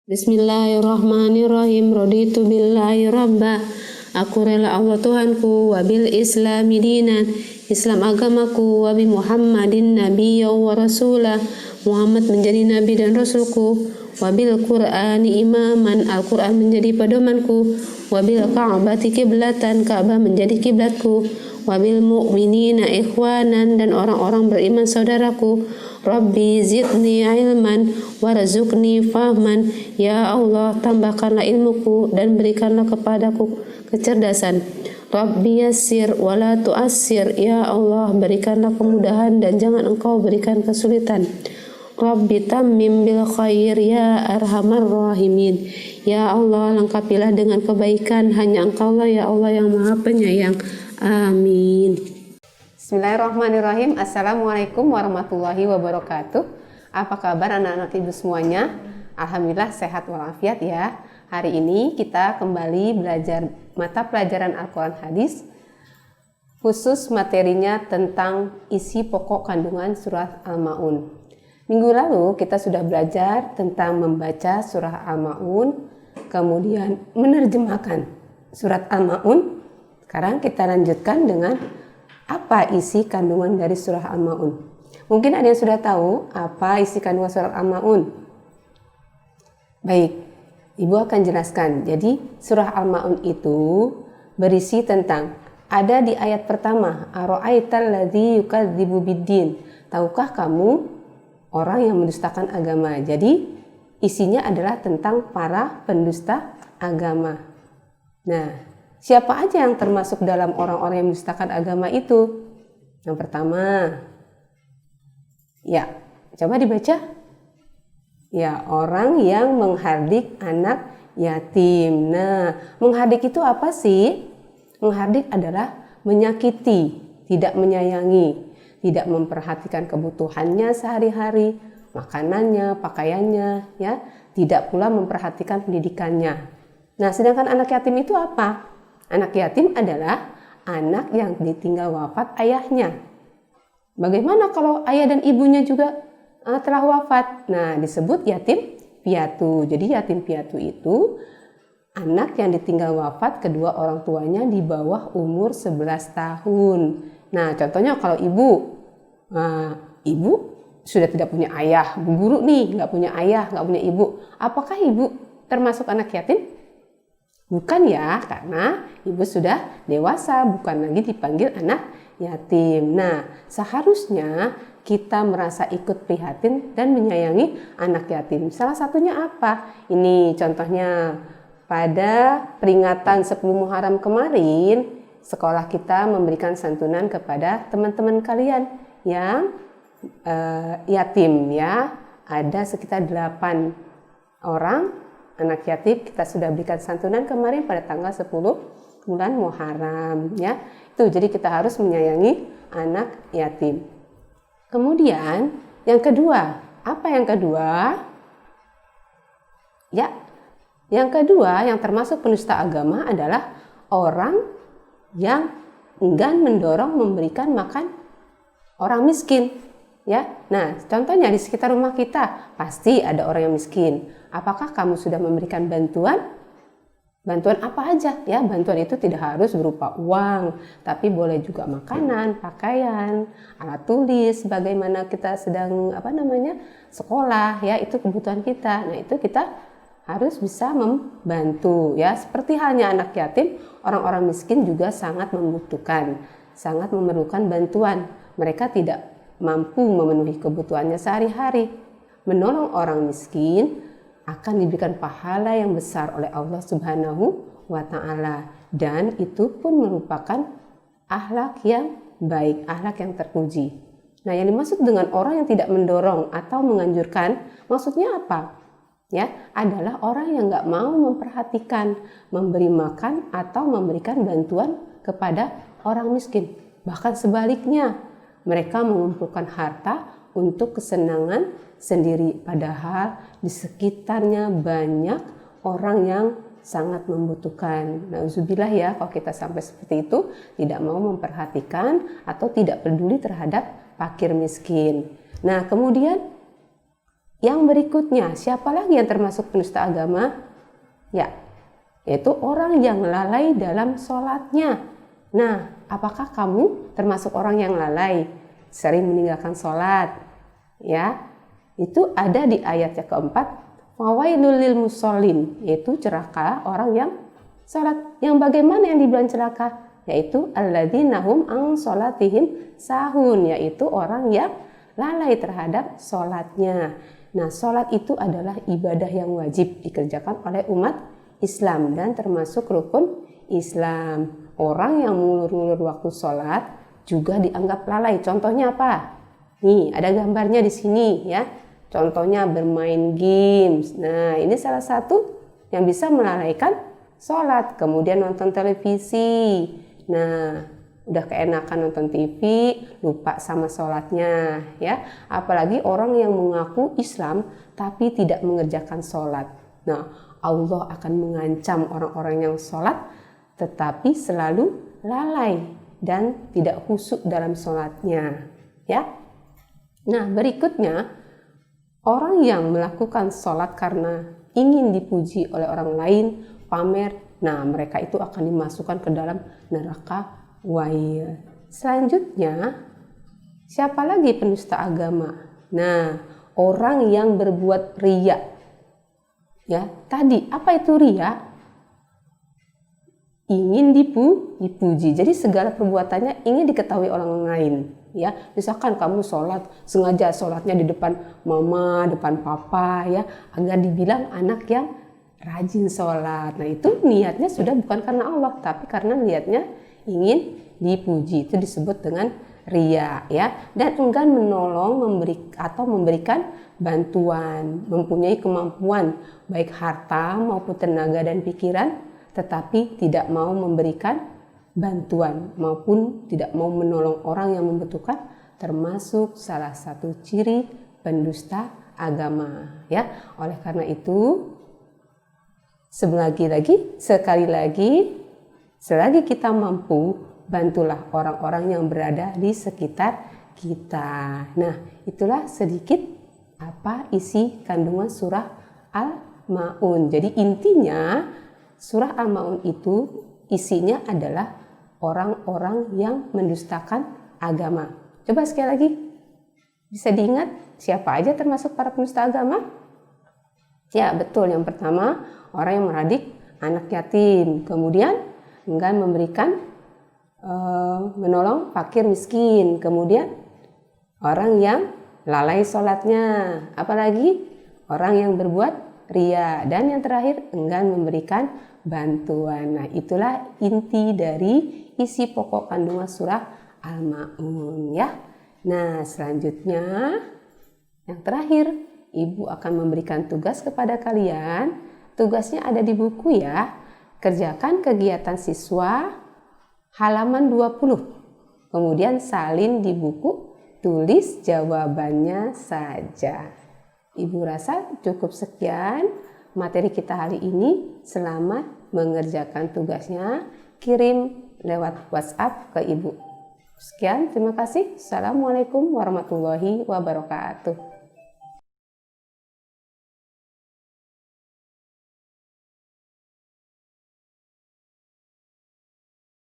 Bismillahirrahmanirrahim. Raditu billahi rabba. Aku rela Allah Tuhanku, wabil islami dinan, Islam agamaku, wabi Muhammadin nabiyya wa rasulah, Muhammad menjadi nabi dan rasulku, wabil Qur'ani imaman, Al-Quran menjadi pedomanku, wabil Ka'bati kiblatan, Ka'bah menjadi kiblatku, wabil mu'minina ikhwanan, dan orang-orang beriman saudaraku. Rabbi zidni ilman warzuqni fahman. Ya Allah, tambahkanlah ilmuku dan berikanlah kepadaku kecerdasan. Rabbi yassir wala tu'assir. Ya Allah, berikanlah kemudahan dan jangan engkau berikan kesulitan. Rabbi tammim bil khair ya arhamar rahimin. Ya Allah, lengkapilah dengan kebaikan, hanya engkau lah ya Allah yang maha penyayang. Amin. Bismillahirrahmanirrahim. Assalamualaikum warahmatullahi wabarakatuh. Apa kabar anak-anak ibu semuanya? Alhamdulillah sehat walafiat ya. Hari ini kita kembali belajar mata pelajaran Al-Quran Hadis, khusus materinya tentang isi pokok kandungan surat Al-Ma'un. Minggu lalu kita sudah belajar tentang membaca surah Al-Ma'un, kemudian menerjemahkan surat Al-Ma'un. Sekarang kita lanjutkan dengan apa isi kandungan dari surah Al-Ma'un. Mungkin ada yang sudah tahu apa isi kandungan surah Al-Ma'un. Baik, Ibu akan jelaskan. Jadi surah Al-Ma'un itu berisi tentang, ada di ayat pertama, Ara'aital ladzi yukadzibu biddin. Tahukah kamu orang yang mendustakan agama? Jadi isinya adalah tentang para pendusta agama. Nah, siapa aja yang termasuk dalam orang-orang yang mendustakan agama itu? Yang pertama, ya, coba dibaca. Ya, orang yang menghardik anak yatim. Nah, menghardik itu apa sih? Menghardik adalah menyakiti, tidak menyayangi, tidak memperhatikan kebutuhannya sehari-hari, makanannya, pakaiannya, ya, tidak pula memperhatikan pendidikannya. Nah, sedangkan anak yatim itu apa? Anak yatim adalah anak yang ditinggal wafat ayahnya. Bagaimana kalau ayah dan ibunya juga telah wafat? Nah, disebut yatim piatu. Jadi yatim piatu itu anak yang ditinggal wafat kedua orang tuanya di bawah umur 11 tahun. Nah, contohnya kalau ibu sudah tidak punya ayah, bu guru nih, nggak punya ayah, nggak punya ibu. Apakah ibu termasuk anak yatim? Bukan ya, karena ibu sudah dewasa, bukan lagi dipanggil anak yatim. Nah, seharusnya kita merasa ikut prihatin dan menyayangi anak yatim. Salah satunya apa? Ini contohnya, pada peringatan 10 Muharram kemarin, sekolah kita memberikan santunan kepada teman-teman kalian yang yatim ya. Ada sekitar 8 orang anak yatim kita sudah berikan santunan kemarin pada tanggal 10 bulan Muharram ya. Itu jadi kita harus menyayangi anak yatim. Kemudian yang kedua, apa yang kedua? Ya, yang kedua yang termasuk penista agama adalah orang yang enggan mendorong memberikan makan orang miskin. Ya, nah contohnya di sekitar rumah kita pasti ada orang yang miskin. Apakah kamu sudah memberikan bantuan? Bantuan apa aja? Ya, bantuan itu tidak harus berupa uang, tapi boleh juga makanan, pakaian, alat tulis. Bagaimana kita sedang sekolah, ya itu kebutuhan kita. Nah itu kita harus bisa membantu. Ya, seperti halnya anak yatim, orang-orang miskin juga sangat membutuhkan, sangat memerlukan bantuan. Mereka tidak mampu memenuhi kebutuhannya sehari-hari. Menolong orang miskin akan diberikan pahala yang besar oleh Allah Subhanahu wa Ta'ala, dan itu pun merupakan akhlak yang baik, akhlak yang terpuji. Nah, yang dimaksud dengan orang yang tidak mendorong atau menganjurkan, maksudnya apa? Ya, adalah orang yang nggak mau memperhatikan, memberi makan atau memberikan bantuan kepada orang miskin. Bahkan sebaliknya, mereka mengumpulkan harta untuk kesenangan sendiri, padahal di sekitarnya banyak orang yang sangat membutuhkan. Nauzubillah ya, kalau kita sampai seperti itu, tidak mau memperhatikan atau tidak peduli terhadap fakir miskin. Nah, kemudian Yang berikutnya, siapa lagi yang termasuk penista agama? Ya, yaitu orang yang lalai dalam sholatnya. Nah, apakah kamu termasuk orang yang lalai, sering meninggalkan sholat? Ya, itu ada di ayat yang keempat, fawailul lil musallin, yaitu celaka orang yang sholat. Yang bagaimana yang dibilang celaka? Yaitu alladzina hum an sholatihim sahun, yaitu orang yang lalai terhadap sholatnya. Nah, sholat itu adalah ibadah yang wajib dikerjakan oleh umat Islam dan termasuk rukun Islam. Orang yang mengulur-ngulur waktu sholat juga dianggap lalai. Contohnya apa? Nih, ada gambarnya di sini ya. Contohnya bermain games. Nah, ini salah satu yang bisa melalaikan sholat. Kemudian nonton televisi. Nah, udah keenakan nonton TV, lupa sama sholatnya ya. Apalagi orang yang mengaku Islam tapi tidak mengerjakan sholat. Nah, Allah akan mengancam orang-orang yang sholat tetapi selalu lalai dan tidak khusyuk dalam sholatnya ya. Nah, berikutnya, orang yang melakukan sholat karena ingin dipuji oleh orang lain, pamer, nah mereka itu akan dimasukkan ke dalam neraka wail. Selanjutnya, siapa lagi pendusta agama? Nah, orang yang berbuat riya. Ya, tadi apa itu riya? Ingin dipuji. Jadi segala perbuatannya ingin diketahui orang lain. Ya, misalkan kamu sholat, sengaja sholatnya di depan mama, depan papa, ya, agar dibilang anak yang rajin sholat. Nah, itu niatnya sudah bukan karena Allah, tapi karena niatnya ingin dipuji. Itu disebut dengan riya ya. Dan enggan menolong, memberikan bantuan, mempunyai kemampuan baik harta maupun tenaga dan pikiran, tetapi tidak mau memberikan bantuan maupun tidak mau menolong orang yang membutuhkan, termasuk salah satu ciri pendusta agama ya. Oleh karena itu, sekali lagi selagi kita mampu, bantulah orang-orang yang berada di sekitar kita. Nah, itulah sedikit apa isi kandungan surah Al-Ma'un. Jadi intinya surah Al-Ma'un itu isinya adalah orang-orang yang mendustakan agama. Coba sekali lagi, bisa diingat siapa aja termasuk para pendusta agama? Ya, betul. Yang pertama, orang yang meradik anak yatim. Kemudian enggan memberikan menolong fakir miskin. Kemudian orang yang lalai sholatnya. Apalagi orang yang berbuat riya. Dan yang terakhir, enggan memberikan bantuan. Nah, itulah inti dari isi pokok kandungan surah Al-Ma'un ya. Nah, selanjutnya yang terakhir, Ibu akan memberikan tugas kepada kalian. Tugasnya ada di buku ya. Kerjakan kegiatan siswa halaman 20. Kemudian salin di buku, tulis jawabannya saja. Ibu rasa cukup sekian materi kita hari ini. Selamat mengerjakan tugasnya. Kirim lewat WhatsApp ke Ibu. Sekian, terima kasih. Assalamualaikum warahmatullahi wabarakatuh.